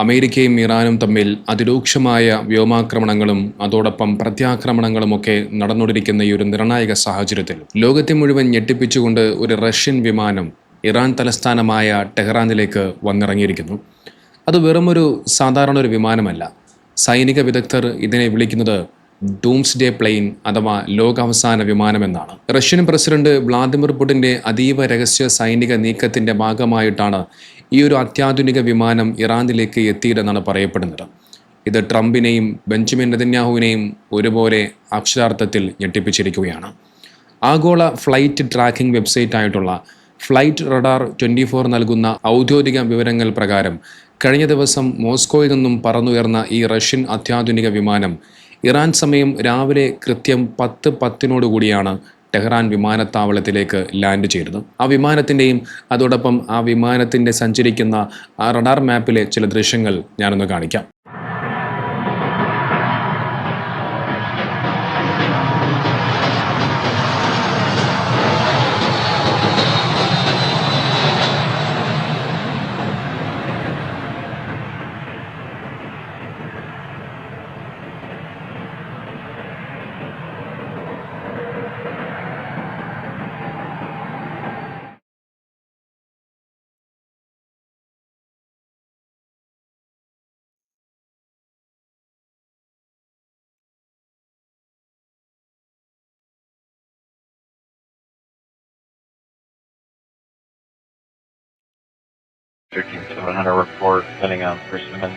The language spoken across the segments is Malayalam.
അമേരിക്കയും ഇറാനും തമ്മിൽ അതിരൂക്ഷമായ വ്യോമാക്രമണങ്ങളും അതോടൊപ്പം പ്രത്യാക്രമണങ്ങളുമൊക്കെ നടന്നുകൊണ്ടിരിക്കുന്ന ഈ ഒരു നിർണായക സാഹചര്യത്തിൽ ലോകത്തെ മുഴുവൻ ഞെട്ടിപ്പിച്ചുകൊണ്ട് ഒരു റഷ്യൻ വിമാനം ഇറാൻ തലസ്ഥാനമായ ടെഹ്റാനിലേക്ക് വന്നിറങ്ങിയിരിക്കുന്നു. അത് വെറുമൊരു സാധാരണ ഒരു വിമാനമല്ല. സൈനിക വിദഗ്ധർ ഇതിനെ വിളിക്കുന്നത് ഡൂംസ്ഡേ പ്ലെയിൻ അഥവാ ലോകാവസാന വിമാനമെന്നാണ്. റഷ്യൻ പ്രസിഡന്റ് വ്ളാദിമിർ പുടിൻ്റെ അതീവ രഹസ്യ സൈനിക നീക്കത്തിൻ്റെ ഭാഗമായിട്ടാണ് ഈ ഒരു അത്യാധുനിക വിമാനം ഇറാനിലേക്ക് എത്തിയതെന്നാണ് പറയപ്പെടുന്നത്. ഇത് ട്രംപിനെയും ബെഞ്ചമിൻ നെതന്യാഹുവിനെയും ഒരുപോലെ അക്ഷരാർത്ഥത്തിൽ ഞെട്ടിപ്പിച്ചിരിക്കുകയാണ്. ആഗോള ഫ്ലൈറ്റ് ട്രാക്കിംഗ് വെബ്സൈറ്റ് ആയിട്ടുള്ള ഫ്ലൈറ്റ് റഡാർ 24 നൽകുന്ന ഔദ്യോഗിക വിവരങ്ങൾ പ്രകാരം കഴിഞ്ഞ ദിവസം മോസ്കോയിൽ നിന്നും പറന്നുയർന്ന ഈ റഷ്യൻ അത്യാധുനിക വിമാനം ഇറാൻ സമയം രാവിലെ കൃത്യം 10:10 ടെഹ്റാൻ വിമാനത്താവളത്തിലേക്ക് ലാൻഡ് ചെയ്തത്. ആ വിമാനത്തിൻ്റെയും അതോടൊപ്പം ആ വിമാനത്തിൻ്റെ സഞ്ചരിക്കുന്ന ആ റഡാർ മാപ്പിലെ ചില ദൃശ്യങ്ങൾ ഞാനൊന്ന് കാണിക്കാം. Team 700 report, sending on Persimmon.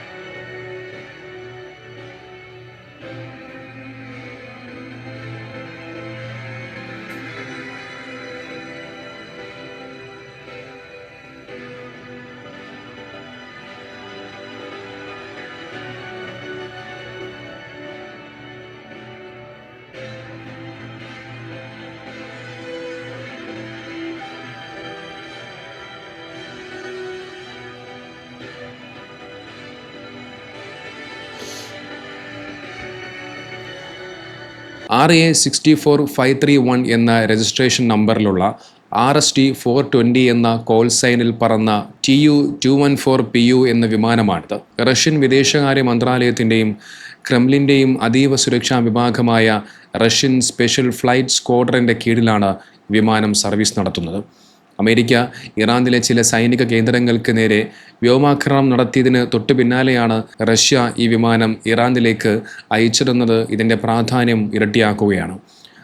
RA64531 എന്ന രജിസ്ട്രേഷൻ നമ്പറിലുള്ള RST-420 എന്ന കോൾ സൈനിൽ പറന്ന TU-214PU എന്ന വിമാനമാണിത്. റഷ്യൻ വിദേശകാര്യ മന്ത്രാലയത്തിൻ്റെയും ക്രെംലിൻ്റെയും അതീവ സുരക്ഷാ വിഭാഗമായ റഷ്യൻ സ്പെഷ്യൽ ഫ്ലൈറ്റ് സ്ക്വാഡ്രൻ്റെ കീഴിലാണ് വിമാനം സർവീസ് നടത്തുന്നത്. അമേരിക്ക ഇറാനിലെ ചില സൈനിക കേന്ദ്രങ്ങൾക്ക് നേരെ വ്യോമാക്രമണം നടത്തിയതിന് തൊട്ടു പിന്നാലെയാണ് റഷ്യ ഈ വിമാനം ഇറാനിലേക്ക് അയച്ചിരുന്നത്. ഇതിൻ്റെ പ്രാധാന്യം ഇരട്ടിയാക്കുകയാണ്.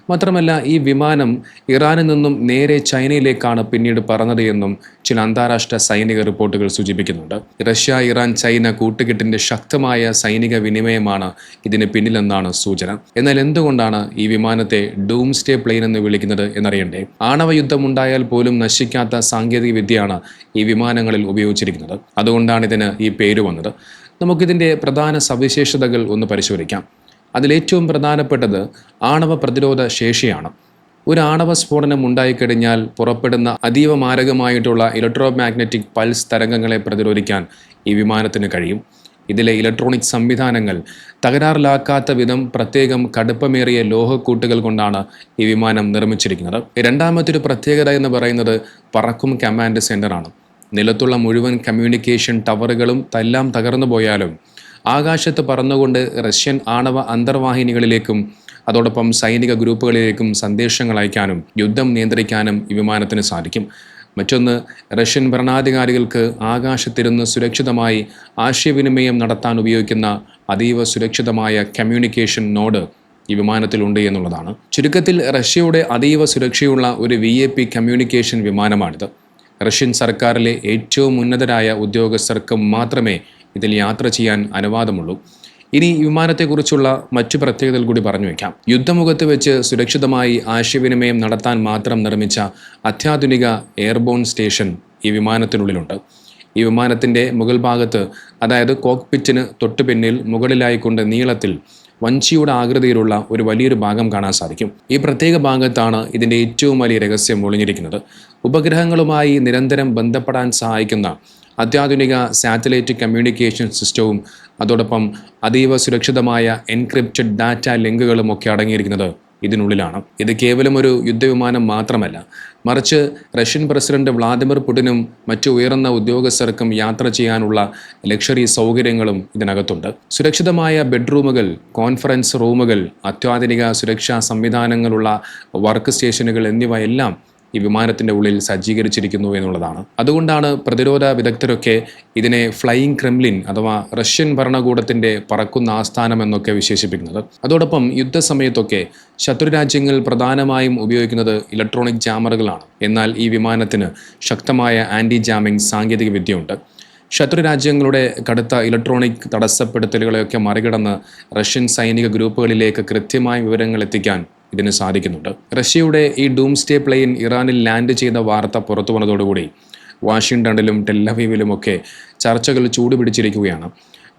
മാത്രമല്ല, ഈ വിമാനം ഇറാനിൽ നിന്നും നേരെ ചൈനയിലേക്കാണ് പിന്നീട് പറന്നത് എന്നും ചില അന്താരാഷ്ട്ര സൈനിക റിപ്പോർട്ടുകൾ സൂചിപ്പിക്കുന്നുണ്ട്. റഷ്യ, ഇറാൻ, ചൈന കൂട്ടുകെട്ടിൻ്റെ ശക്തമായ സൈനിക വിനിമയമാണ് ഇതിന് പിന്നിലെന്നാണ് സൂചന. എന്നാൽ എന്തുകൊണ്ടാണ് ഈ വിമാനത്തെ ഡൂംസ്ഡേ പ്ലെയിൻ എന്ന് വിളിക്കുന്നത് എന്നറിയണ്ടേ? ആണവയുദ്ധമുണ്ടായാൽ പോലും നശിക്കാത്ത സാങ്കേതിക വിദ്യയാണ് ഈ വിമാനങ്ങളിൽ ഉപയോഗിച്ചിരിക്കുന്നത്. അതുകൊണ്ടാണ് ഇതിന് ഈ പേര് വന്നത്. നമുക്കിതിൻ്റെ പ്രധാന സവിശേഷതകൾ ഒന്ന് പരിശോധിക്കാം. അതിലേറ്റവും പ്രധാനപ്പെട്ടത് ആണവ പ്രതിരോധ ശേഷിയാണ്. ഒരു ആണവ സ്ഫോടനം ഉണ്ടായിക്കഴിഞ്ഞാൽ പുറപ്പെടുന്ന അതീവ മാരകമായിട്ടുള്ള ഇലക്ട്രോ മാഗ്നറ്റിക് പൾസ് തരംഗങ്ങളെ പ്രതിരോധിക്കാൻ ഈ വിമാനത്തിന് കഴിയും. ഇതിലെ ഇലക്ട്രോണിക് സംവിധാനങ്ങൾ തകരാറിലാക്കാത്ത വിധം പ്രത്യേകം കടുപ്പമേറിയ ലോഹക്കൂട്ടുകൾ കൊണ്ടാണ് ഈ വിമാനം നിർമ്മിച്ചിരിക്കുന്നത്. രണ്ടാമത്തെ പ്രത്യേകത എന്ന് പറയുന്നത് പറക്കും കമാൻഡ് സെൻ്ററാണ്. നിലത്തുള്ള മുഴുവൻ കമ്മ്യൂണിക്കേഷൻ ടവറുകളും എല്ലാം തകർന്നു പോയാലും ആകാശത്ത് പറന്നുകൊണ്ട് റഷ്യൻ ആണവ അന്തർവാഹിനികളിലേക്കും അതോടൊപ്പം സൈനിക ഗ്രൂപ്പുകളിലേക്കും സന്ദേശങ്ങൾ അയക്കാനും യുദ്ധം നിയന്ത്രിക്കാനും ഈ വിമാനത്തിന് സാധിക്കും. മറ്റൊന്ന്, റഷ്യൻ ഭരണാധികാരികൾക്ക് ആകാശത്തിരുന്ന് സുരക്ഷിതമായി ആശയവിനിമയം നടത്താൻ ഉപയോഗിക്കുന്ന അതീവ സുരക്ഷിതമായ കമ്മ്യൂണിക്കേഷൻ നോഡ് ഈ വിമാനത്തിലുണ്ട് എന്നുള്ളതാണ്. ചുരുക്കത്തിൽ റഷ്യയുടെ അതീവ സുരക്ഷയുള്ള ഒരു VIP കമ്മ്യൂണിക്കേഷൻ വിമാനമാണിത്. റഷ്യൻ സർക്കാരിലെ ഏറ്റവും ഉന്നതരായ ഉദ്യോഗസ്ഥർക്ക് മാത്രമേ ഇതിൽ യാത്ര ചെയ്യാൻ അനുവാദമുള്ളൂ. ഇനി ഈ വിമാനത്തെക്കുറിച്ചുള്ള മറ്റു പ്രത്യേകതകൾ കൂടി പറഞ്ഞു വയ്ക്കാം. യുദ്ധമുഖത്ത് വെച്ച് സുരക്ഷിതമായി ആശയവിനിമയം നടത്താൻ മാത്രം നിർമ്മിച്ച അത്യാധുനിക എയർബോൺ സ്റ്റേഷൻ ഈ വിമാനത്തിനുള്ളിലുണ്ട്. ഈ വിമാനത്തിൻ്റെ മുകൾ ഭാഗത്ത്, അതായത് കോക്പിറ്റിന് തൊട്ടു പിന്നിൽ മുകളിലായിക്കൊണ്ട് നീളത്തിൽ വഞ്ചിയുടെ ആകൃതിയിലുള്ള ഒരു വലിയൊരു ഭാഗം കാണാൻ സാധിക്കും. ഈ പ്രത്യേക ഭാഗത്താണ് ഇതിൻ്റെ ഏറ്റവും വലിയ രഹസ്യം ഒളിഞ്ഞിരിക്കുന്നത്. ഉപഗ്രഹങ്ങളുമായി നിരന്തരം ബന്ധപ്പെടാൻ സഹായിക്കുന്ന അത്യാധുനിക സാറ്റലൈറ്റ് കമ്മ്യൂണിക്കേഷൻ സിസ്റ്റവും അതോടൊപ്പം അതീവ സുരക്ഷിതമായ എൻക്രിപ്റ്റഡ് ഡാറ്റ ലിങ്കുകളും ഒക്കെ അടങ്ങിയിരിക്കുന്നത് ഇതിനുള്ളിലാണ്. ഇത് കേവലം ഒരു യുദ്ധവിമാനം മാത്രമല്ല, മറിച്ച് റഷ്യൻ പ്രസിഡന്റ് വ്ളാദിമിർ പുടിനും മറ്റു ഉയർന്ന ഉദ്യോഗസ്ഥർക്കും യാത്ര ചെയ്യാനുള്ള ലക്ഷറി സൗകര്യങ്ങളും ഇതിനകത്തുണ്ട്. സുരക്ഷിതമായ ബെഡ്റൂമുകൾ, കോൺഫറൻസ് റൂമുകൾ, അത്യാധുനിക സുരക്ഷാ സംവിധാനങ്ങളുള്ള വർക്ക് സ്റ്റേഷനുകൾ എന്നിവയെല്ലാം ഈ വിമാനത്തിൻ്റെ ഉള്ളിൽ സജ്ജീകരിച്ചിരിക്കുന്നു എന്നുള്ളതാണ്. അതുകൊണ്ടാണ് പ്രതിരോധ വിദഗ്ധരൊക്കെ ഇതിനെ ഫ്ലൈയിങ് ക്രെംലിൻ അഥവാ റഷ്യൻ ഭരണകൂടത്തിൻ്റെ പറക്കുന്ന ആസ്ഥാനം എന്നൊക്കെ വിശേഷിപ്പിക്കുന്നത്. അതോടൊപ്പം യുദ്ധസമയത്തൊക്കെ ശത്രുരാജ്യങ്ങൾ പ്രധാനമായും ഉപയോഗിക്കുന്നത് ഇലക്ട്രോണിക് ജാമറുകളാണ്. എന്നാൽ ഈ വിമാനത്തിന് ശക്തമായ ആൻറ്റി ജാമിംഗ് സാങ്കേതിക വിദ്യയുണ്ട്. ശത്രുരാജ്യങ്ങളുടെ കടുത്ത ഇലക്ട്രോണിക് തടസ്സപ്പെടുത്തലുകളെയൊക്കെ മറികടന്ന് റഷ്യൻ സൈനിക ഗ്രൂപ്പുകളിലേക്ക് കൃത്യമായ വിവരങ്ങൾ എത്തിക്കാൻ ഇതിന് സാധിക്കുന്നുണ്ട്. റഷ്യയുടെ ഈ ഡൂംസ്ഡേ പ്ലെയിൻ ഇറാനിൽ ലാൻഡ് ചെയ്ത വാർത്ത പുറത്തു വന്നതോടുകൂടി വാഷിംഗ്ടണിലും ടെല്ലവീവിലുമൊക്കെ ചർച്ചകൾ ചൂടുപിടിച്ചിരിക്കുകയാണ്.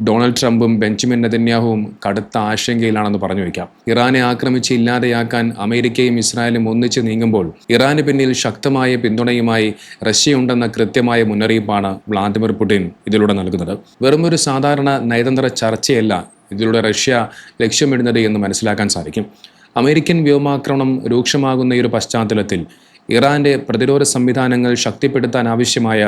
ഡൊണാൾഡ് ട്രംപും ബെഞ്ചമിൻ നെതന്യാഹുവും കടുത്ത ആശങ്കയിലാണെന്ന് പറഞ്ഞു വയ്ക്കാം. ഇറാനെ ആക്രമിച്ച് ഇല്ലാതെയാക്കാൻ അമേരിക്കയും ഇസ്രായേലും ഒന്നിച്ച് നീങ്ങുമ്പോൾ ഇറാന് പിന്നിൽ ശക്തമായ പിന്തുണയുമായി റഷ്യയുണ്ടെന്ന കൃത്യമായ മുന്നറിയിപ്പാണ് വ്ളാദിമിർ പുടിൻ ഇതിലൂടെ നൽകുന്നത്. വെറുമൊരു സാധാരണ നയതന്ത്ര ചർച്ചയല്ല ഇതിലൂടെ റഷ്യ ലക്ഷ്യമിടുന്നത് എന്ന് മനസ്സിലാക്കാൻ സാധിക്കും. അമേരിക്കൻ വ്യോമാക്രമണം രൂക്ഷമാകുന്ന ഈ ഒരു പശ്ചാത്തലത്തിൽ ഇറാന്റെ പ്രതിരോധ സംവിധാനങ്ങൾ ശക്തിപ്പെടുത്താൻ ആവശ്യമായ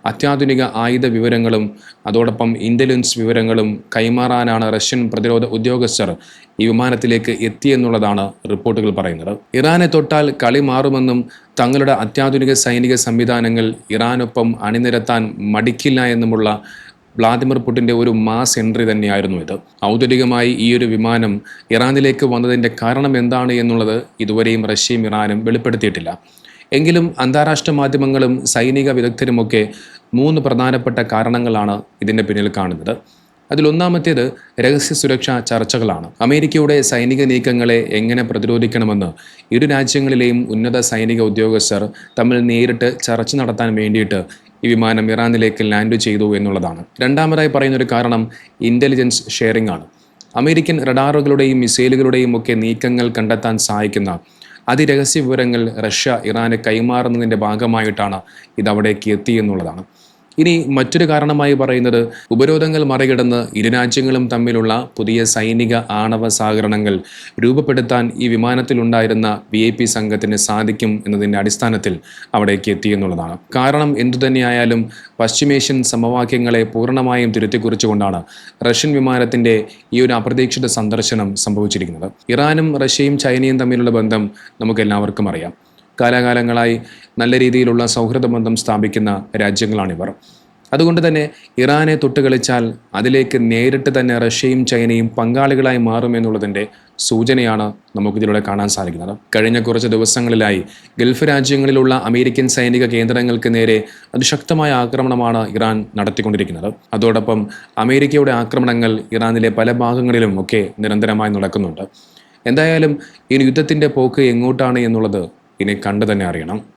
അത്യാധുനിക ആയുധ വിവരങ്ങളും അതോടൊപ്പം ഇൻ്റലിജൻസ് വിവരങ്ങളും കൈമാറാനാണ് റഷ്യൻ പ്രതിരോധ ഉദ്യോഗസ്ഥർ ഈ വിമാനത്തിലേക്ക് എത്തിയെന്നുള്ളതാണ് റിപ്പോർട്ടുകൾ പറയുന്നത്. ഇറാനെ തൊട്ടാൽ കളി മാറുമെന്നും തങ്ങളുടെ അത്യാധുനിക സൈനിക സംവിധാനങ്ങൾ ഇറാനൊപ്പം അണിനിരത്താൻ മടിക്കില്ല എന്നുമുള്ള വ്ളാദിമിർ പുടിൻ്റെ ഒരു മാസ് എൻട്രി തന്നെയായിരുന്നു ഇത്. ഔദ്യോഗികമായി ഈ ഒരു വിമാനം ഇറാനിലേക്ക് വന്നതിൻ്റെ കാരണം എന്താണ് എന്നുള്ളത് ഇതുവരെയും റഷ്യയും ഇറാനും വെളിപ്പെടുത്തിയിട്ടില്ല. എങ്കിലും അന്താരാഷ്ട്ര മാധ്യമങ്ങളും സൈനിക വിദഗ്ധരുമൊക്കെ 3 പ്രധാനപ്പെട്ട കാരണങ്ങളാണ് ഇതിൻ്റെ പിന്നിൽ കാണുന്നത്. അതിലൊന്നാമത്തേത് രഹസ്യ സുരക്ഷാ ചർച്ചകളാണ്. അമേരിക്കയുടെ സൈനിക നീക്കങ്ങളെ എങ്ങനെ പ്രതിരോധിക്കണമെന്ന് ഇരു രാജ്യങ്ങളിലെയും ഉന്നത സൈനിക ഉദ്യോഗസ്ഥർ തമ്മിൽ നേരിട്ട് ചർച്ച നടത്താൻ വേണ്ടിയിട്ട് ഈ വിമാനം ഇറാനിലേക്ക് ലാൻഡ് ചെയ്തു എന്നുള്ളതാണ്. രണ്ടാമതായി പറയുന്നൊരു കാരണം ഇൻ്റലിജൻസ് ഷെയറിംഗ് ആണ്. അമേരിക്കൻ റഡാറുകളുടെയും മിസൈലുകളുടെയും ഒക്കെ നീക്കങ്ങൾ കണ്ടെത്താൻ സഹായിക്കുന്ന അതിരഹസ്യ വിവരങ്ങൾ റഷ്യ ഇറാന് കൈമാറുന്നതിൻ്റെ ഭാഗമായിട്ടാണ് ഇതവിടേക്ക് എത്തിയെന്നുള്ളതാണ്. ഇനി മറ്റൊരു കാരണമായി പറയുന്നത് ഉപരോധങ്ങൾ മറികടന്ന് ഇരു രാജ്യങ്ങളും തമ്മിലുള്ള പുതിയ സൈനിക ആണവ സഹകരണങ്ങൾ രൂപപ്പെടുത്താൻ ഈ വിമാനത്തിലുണ്ടായിരുന്ന VIP സംഘത്തിന് സാധിക്കും എന്നതിൻ്റെ അടിസ്ഥാനത്തിൽ അവിടേക്ക് എത്തിയെന്നുള്ളതാണ്. കാരണം എന്തുതന്നെയായാലും പശ്ചിമേഷ്യൻ സമവാക്യങ്ങളെ പൂർണ്ണമായും തിരുത്തിക്കുറിച്ചുകൊണ്ടാണ് റഷ്യൻ വിമാനത്തിൻ്റെ ഈ ഒരു അപ്രതീക്ഷിത സന്ദർശനം സംഭവിച്ചിരിക്കുന്നത്. ഇറാനും റഷ്യയും ചൈനയും തമ്മിലുള്ള ബന്ധം നമുക്കെല്ലാവർക്കും അറിയാം. കാലാകാലങ്ങളായി നല്ല രീതിയിലുള്ള സൗഹൃദ ബന്ധം സ്ഥാപിക്കുന്ന രാജ്യങ്ങളാണിവർ. അതുകൊണ്ട് തന്നെ ഇറാനെ തൊട്ടുകളിച്ചാൽ അതിലേക്ക് നേരിട്ട് തന്നെ റഷ്യയും ചൈനയും പങ്കാളികളായി മാറുമെന്നുള്ളതിൻ്റെ സൂചനയാണ് നമുക്കിതിലൂടെ കാണാൻ സാധിക്കുന്നത്. കഴിഞ്ഞ കുറച്ച് ദിവസങ്ങളിലായി ഗൾഫ് രാജ്യങ്ങളിലുള്ള അമേരിക്കൻ സൈനിക കേന്ദ്രങ്ങൾക്ക് നേരെ അതിശക്തമായ ആക്രമണമാണ് ഇറാൻ നടത്തിക്കൊണ്ടിരിക്കുന്നത്. അതോടൊപ്പം അമേരിക്കയുടെ ആക്രമണങ്ങൾ ഇറാനിലെ പല ഭാഗങ്ങളിലും ഒക്കെ നിരന്തരമായി നടക്കുന്നുണ്ട്. എന്തായാലും ഈ യുദ്ധത്തിൻ്റെ പോക്ക് എങ്ങോട്ടാണ് എന്നുള്ളത് ഇനി കണ്ടു തന്നെ അറിയണം.